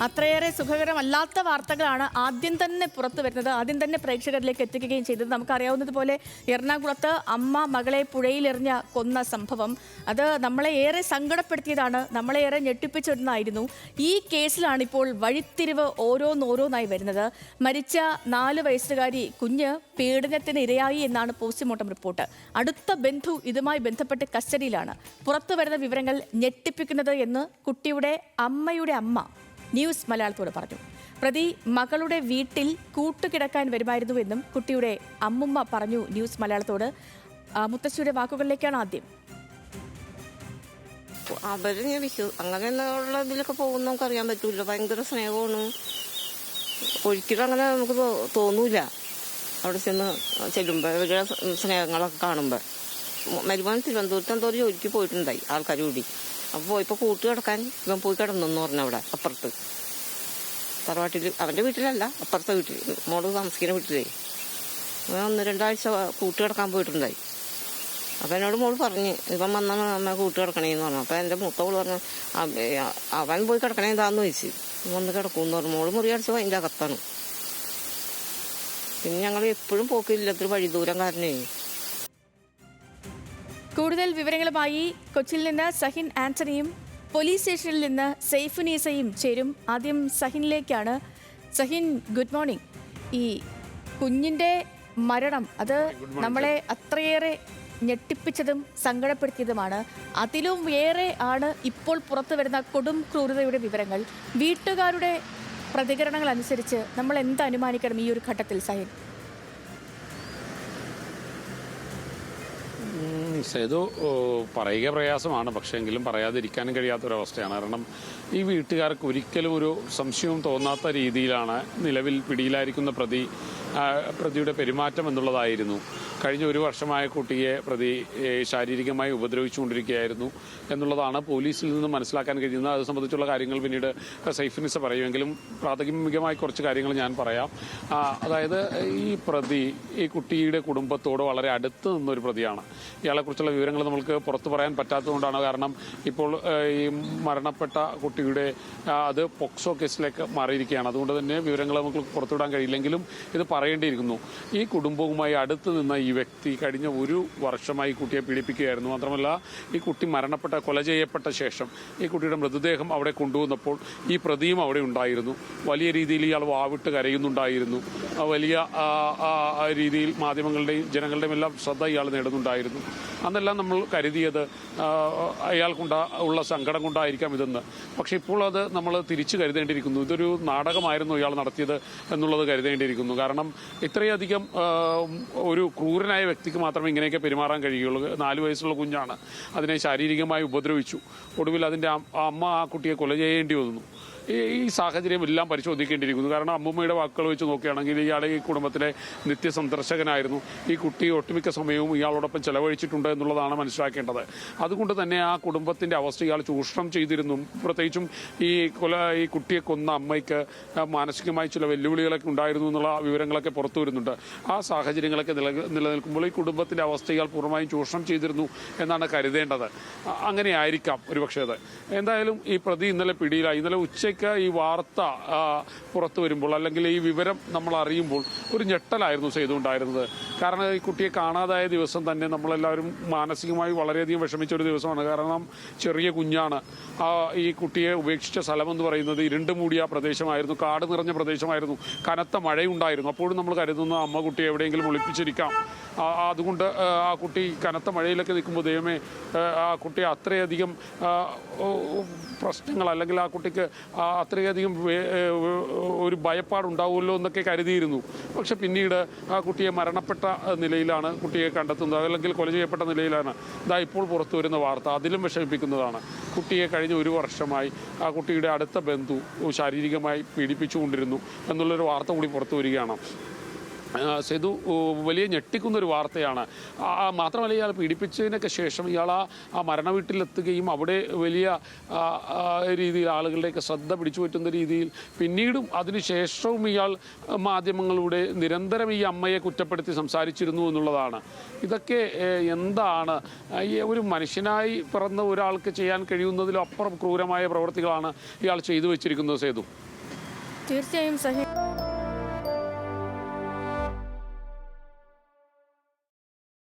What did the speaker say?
അത്രയേറെ സുഖകരമല്ലാത്ത വാർത്തകളാണ് ആദ്യം തന്നെ പുറത്തു വരുന്നത്, ആദ്യം തന്നെ പ്രേക്ഷകരിലേക്ക് എത്തിക്കുകയും ചെയ്തത്. നമുക്കറിയാവുന്നതുപോലെ എറണാകുളത്ത് അമ്മ മകളെ പുഴയിലെറിഞ്ഞ കൊന്ന സംഭവം അത് നമ്മളെ ഏറെ സങ്കടപ്പെടുത്തിയതാണ്, നമ്മളെ ഏറെ ഞെട്ടിപ്പിച്ചിരുന്നായിരുന്നു. ഈ കേസിലാണ് ഇപ്പോൾ വഴിത്തിരിവ് ഓരോന്നോരോന്നായി വരുന്നത്. മരിച്ച 4 വയസ്സുകാരി കുഞ്ഞ് പീഡനത്തിന് ഇരയായി എന്നാണ് പോസ്റ്റ്മോർട്ടം റിപ്പോർട്ട്. അടുത്ത ബന്ധു ഇതുമായി ബന്ധപ്പെട്ട് കസ്റ്റഡിയിലാണ്. പുറത്തു വരുന്ന വിവരങ്ങൾ ഞെട്ടിപ്പിക്കുന്നത് എന്ന് കുട്ടിയുടെ അമ്മയുടെ അമ്മ ന്യൂസ് മലയാളത്തോട് പറഞ്ഞു. പ്രതി മകളുടെ വീട്ടിൽ കൂട്ടുകിടക്കാൻ വരുമായിരുന്നുവെന്നും കുട്ടിയുടെ അമ്മുമ്മ പറഞ്ഞു ന്യൂസ് മലയാളത്തോട്. മുത്തശ്ശിയുടെ വാക്കുകളിലേക്കാണ് ആദ്യം. അവര് അങ്ങനെയുള്ള ഇതിലൊക്കെ പോകുന്ന നമുക്ക് അറിയാൻ പറ്റൂല. ഭയങ്കര സ്നേഹമാണ്. ഒരിക്കലും അങ്ങനെ നമുക്ക് തോന്നൂല. അവിടെ ചെല്ലുമ്പോൾ ഇവരുടെ സ്നേഹങ്ങളൊക്കെ കാണുമ്പോൾ. മരുമോൻ തിരുവനന്തപുരത്ത് എന്തോ ഒരു ജോലിക്ക് പോയിട്ടുണ്ടായി ആൾക്കാർ കൂടി. അപ്പോൾ പോയപ്പോൾ കൂട്ട് കിടക്കാൻ ഇവൻ പോയി കിടന്നെന്ന് പറഞ്ഞു. അവിടെ അപ്പുറത്ത് തറവാട്ടിൽ, അവൻ്റെ വീട്ടിലല്ല, അപ്പുറത്തെ വീട്ടിൽ, മോള് താമസിക്കുന്ന വീട്ടിലേ 1-2 ആഴ്ച കൂട്ട് കിടക്കാൻ പോയിട്ടുണ്ടായി. അപ്പം എന്നോട് മോള് പറഞ്ഞ് ഇവൻ വന്നാണ് അമ്മ കൂട്ട് കിടക്കണേന്ന് പറഞ്ഞു. അപ്പം എൻ്റെ മൂത്തോള് പറഞ്ഞു അവൻ പോയി കിടക്കണേ എന്താന്ന് ചോദിച്ചു. വന്ന് കിടക്കുമെന്ന് പറഞ്ഞു. മോള് മുറി അടിച്ചപ്പോൾ അതിൻ്റെ അകത്താണ്. പിന്നെ ഞങ്ങൾ എപ്പോഴും പോക്കില്ലാത്തൊരു വഴി ദൂരം കാരണേ. കൂടുതൽ വിവരങ്ങളുമായി കൊച്ചിയിൽ നിന്ന് സഹിൻ ആന്റണിയും പോലീസ് സ്റ്റേഷനിൽ നിന്ന് സൈഫുനീസയും ചേരും. ആദ്യം സഹിനിലേക്കാണ്. Sahin, good morning. ഈ കുഞ്ഞിൻ്റെ മരണം അത് നമ്മളെ അത്രയേറെ ഞെട്ടിപ്പിച്ചതും സങ്കടപ്പെടുത്തിയതുമാണ്. അതിലും ഏറെ ആണ് ഇപ്പോൾ പുറത്തു വരുന്ന കൊടും ക്രൂരതയുടെ വിവരങ്ങൾ. വീട്ടുകാരുടെ പ്രതികരണങ്ങൾ അനുസരിച്ച് നമ്മൾ എന്ത് അനുമാനിക്കണം ഈ ഒരു ഘട്ടത്തിൽ സഹിൻ? സേതു, പറയുക പ്രയാസമാണ്, പക്ഷേ എങ്കിലും പറയാതിരിക്കാനും കഴിയാത്തൊരവസ്ഥയാണ്. കാരണം ഈ വീട്ടുകാർക്ക് ഒരിക്കലും ഒരു സംശയവും തോന്നാത്ത രീതിയിലാണ് നിലവിൽ പിടിയിലായിരിക്കുന്ന പ്രതിയുടെ പെരുമാറ്റം എന്നുള്ളതായിരുന്നു. കഴിഞ്ഞ 1 വർഷമായ കുട്ടിയെ പ്രതി ശാരീരികമായി ഉപദ്രവിച്ചുകൊണ്ടിരിക്കുകയായിരുന്നു എന്നുള്ളതാണ് പോലീസിൽ നിന്ന് മനസ്സിലാക്കാൻ കഴിയുന്നത്. അത് സംബന്ധിച്ചുള്ള കാര്യങ്ങൾ പിന്നീട് സൈഫുനിസ പറയുമെങ്കിലും പ്രാഥമികമായി കുറച്ച് കാര്യങ്ങൾ ഞാൻ പറയാം. അതായത് ഈ പ്രതി ഈ കുട്ടിയുടെ കുടുംബത്തോട് വളരെ അടുത്ത് നിന്നൊരു പ്രതിയാണ്. ഇയാളെക്കുറിച്ചുള്ള വിവരങ്ങൾ നമുക്ക് പുറത്തു പറയാൻ പറ്റാത്തതുകൊണ്ടാണ്. കാരണം ഇപ്പോൾ ഈ മരണപ്പെട്ട കുട്ടിയുടെ അത് പോക്സോ കേസിലേക്ക് മാറിയിരിക്കുകയാണ്. അതുകൊണ്ട് തന്നെ വിവരങ്ങൾ നമുക്ക് പുറത്തുവിടാൻ കഴിയില്ലെങ്കിലും ഇത് പറയേണ്ടിയിരിക്കുന്നു. ഈ കുടുംബവുമായി അടുത്ത് നിന്ന ഈ വ്യക്തി കഴിഞ്ഞ 1 വർഷമായി കുട്ടിയെ പീഡിപ്പിക്കുകയായിരുന്നു. മാത്രമല്ല ഈ കുട്ടി കൊല ചെയ്യപ്പെട്ട ശേഷം ഈ കുട്ടിയുടെ മൃതദേഹം അവിടെ കൊണ്ടുവന്നപ്പോൾ ഈ പ്രതിയും അവിടെ ഉണ്ടായിരുന്നു. വലിയ രീതിയിൽ ഇയാൾ വാവിട്ട് കരയുന്നുണ്ടായിരുന്നു. വലിയ രീതിയിൽ മാധ്യമങ്ങളുടെയും ജനങ്ങളുടെയും എല്ലാം ശ്രദ്ധ ഇയാൾ നേടുന്നുണ്ടായിരുന്നു. അന്നെല്ലാം നമ്മൾ കരുതിയത് അയാൾക്കുള്ള സങ്കടം കൊണ്ടായിരിക്കാം ഇതെന്ന്. പക്ഷെ ഇപ്പോൾ അത് നമ്മൾ തിരിച്ചു കരുതേണ്ടിയിരിക്കുന്നു. ഇതൊരു നാടകമായിരുന്നു ഇയാൾ നടത്തിയത് എന്നുള്ളത് കരുതേണ്ടിയിരിക്കുന്നു. കാരണം ഇത്രയധികം ഒരു ക്രൂരനായ വ്യക്തിക്ക് മാത്രമേ ഇങ്ങനെയൊക്കെ പെരുമാറാൻ കഴിയുള്ളൂ. 4 വയസ്സുള്ള കുഞ്ഞാണ്. അതിനെ ശാരീരികമായി ഉപദ്രവിച്ചു. ഒടുവിൽ അതിൻ്റെ അമ്മ ആ കുട്ടിയെ കൊല ചെയ്യേണ്ടി വന്നു. ഈ സാഹചര്യം എല്ലാം പരിശോധിക്കേണ്ടിയിരിക്കുന്നു. കാരണം അമ്മൂമ്മയുടെ വാക്കുകൾ വെച്ച് നോക്കുകയാണെങ്കിൽ ഇയാൾ ഈ കുടുംബത്തിലെ നിത്യസന്ദർശകനായിരുന്നു. ഈ കുട്ടി ഒട്ടുമിക്ക സമയവും ഇയാളോടൊപ്പം ചെലവഴിച്ചിട്ടുണ്ട് എന്നുള്ളതാണ് മനസ്സിലാക്കേണ്ടത്. അതുകൊണ്ട് തന്നെ ആ കുടുംബത്തിൻ്റെ അവസ്ഥ ഇയാൾ ചൂഷണം ചെയ്തിരുന്നു. പ്രത്യേകിച്ചും ഈ കുട്ടിയെ കൊന്ന അമ്മയ്ക്ക് മാനസികമായി ചില വെല്ലുവിളികളൊക്കെ ഉണ്ടായിരുന്നു എന്നുള്ള വിവരങ്ങളൊക്കെ പുറത്തു വരുന്നുണ്ട്. ആ സാഹചര്യങ്ങളൊക്കെ നിലനിൽക്കുമ്പോൾ ഈ കുടുംബത്തിൻ്റെ അവസ്ഥ ഇയാൾ പൂർണ്ണമായും ചൂഷണം ചെയ്തിരുന്നു എന്നാണ് കരുതേണ്ടത്. അങ്ങനെ ആയിരിക്കാം ഒരുപക്ഷേ അത്. എന്തായാലും ഈ പ്രതി ഇന്നലെ പിടിയിലായി. ഇന്നലെ ഉച്ചയ്ക്ക് ഈ വാർത്ത പുറത്തു വരുമ്പോൾ അല്ലെങ്കിൽ ഈ വിവരം നമ്മൾ അറിയുമ്പോൾ ഒരു ഞെട്ടലായിരുന്നു ചെയ്തുകൊണ്ടായിരുന്നത്. കാരണം ഈ കുട്ടിയെ കാണാതായ ദിവസം തന്നെ നമ്മളെല്ലാവരും മാനസികമായി വളരെയധികം വിഷമിച്ച ഒരു ദിവസമാണ്. കാരണം ചെറിയ കുഞ്ഞാണ്. ഈ കുട്ടിയെ ഉപേക്ഷിച്ച സ്ഥലമെന്ന് പറയുന്നത് ഇരുണ്ട് മൂടിയ പ്രദേശമായിരുന്നു, കാട് നിറഞ്ഞ പ്രദേശമായിരുന്നു, കനത്ത മഴയുണ്ടായിരുന്നു. അപ്പോഴും നമ്മൾ കരുതുന്ന അമ്മ കുട്ടിയെ എവിടെയെങ്കിലും ഒളിപ്പിച്ചിരിക്കാം. അതുകൊണ്ട് ആ കുട്ടി കനത്ത മഴയിലൊക്കെ നിൽക്കുമ്പോൾ ദൈവമേ ആ കുട്ടി അത്രയധികം പ്രശ്നങ്ങൾ അല്ലെങ്കിൽ ആ കുട്ടിക്ക് അത്രയധികം ഒരു ഭയപ്പാടുണ്ടാവുമല്ലോ എന്നൊക്കെ കരുതിയിരുന്നു. പക്ഷെ പിന്നീട് ആ കുട്ടിയെ മരണപ്പെട്ട നിലയിലാണ് കുട്ടിയെ കണ്ടെത്തുന്നത്, അല്ലെങ്കിൽ കൊല ചെയ്യപ്പെട്ട നിലയിലാണ് ഇതാ ഇപ്പോൾ പുറത്തു വരുന്ന വാർത്ത. അതിലും വിഷമിപ്പിക്കുന്നതാണ്. കുട്ടിയെ കഴിഞ്ഞ 1 വർഷമായി ആ കുട്ടിയുടെ അടുത്ത ബന്ധു ശാരീരികമായി പീഡിപ്പിച്ചുകൊണ്ടിരുന്നു എന്നുള്ളൊരു വാർത്ത കൂടി പുറത്തു വരികയാണ്. സേതു വലിയ ഞെട്ടിക്കുന്നൊരു വാർത്തയാണ്. മാത്രമല്ല ഇയാൾ പീഡിപ്പിച്ചതിനൊക്കെ ശേഷം ഇയാൾ ആ മരണ വീട്ടിലെത്തുകയും അവിടെ വലിയ രീതിയിൽ ആളുകളുടെയൊക്കെ ശ്രദ്ധ പിടിച്ചു പറ്റുന്ന രീതിയിൽ പിന്നീടും അതിനുശേഷവും ഇയാൾ മാധ്യമങ്ങളിലൂടെ നിരന്തരം ഈ അമ്മയെ കുറ്റപ്പെടുത്തി സംസാരിച്ചിരുന്നു എന്നുള്ളതാണ്. ഇതൊക്കെ എന്താണ് ഒരു മനുഷ്യനായി പിറന്ന ഒരാൾക്ക് ചെയ്യാൻ കഴിയുന്നതിലും അപ്പുറം ക്രൂരമായ പ്രവൃത്തികളാണ് ഇയാൾ ചെയ്തു വെച്ചിരിക്കുന്നത് സേതു. തീർച്ചയായും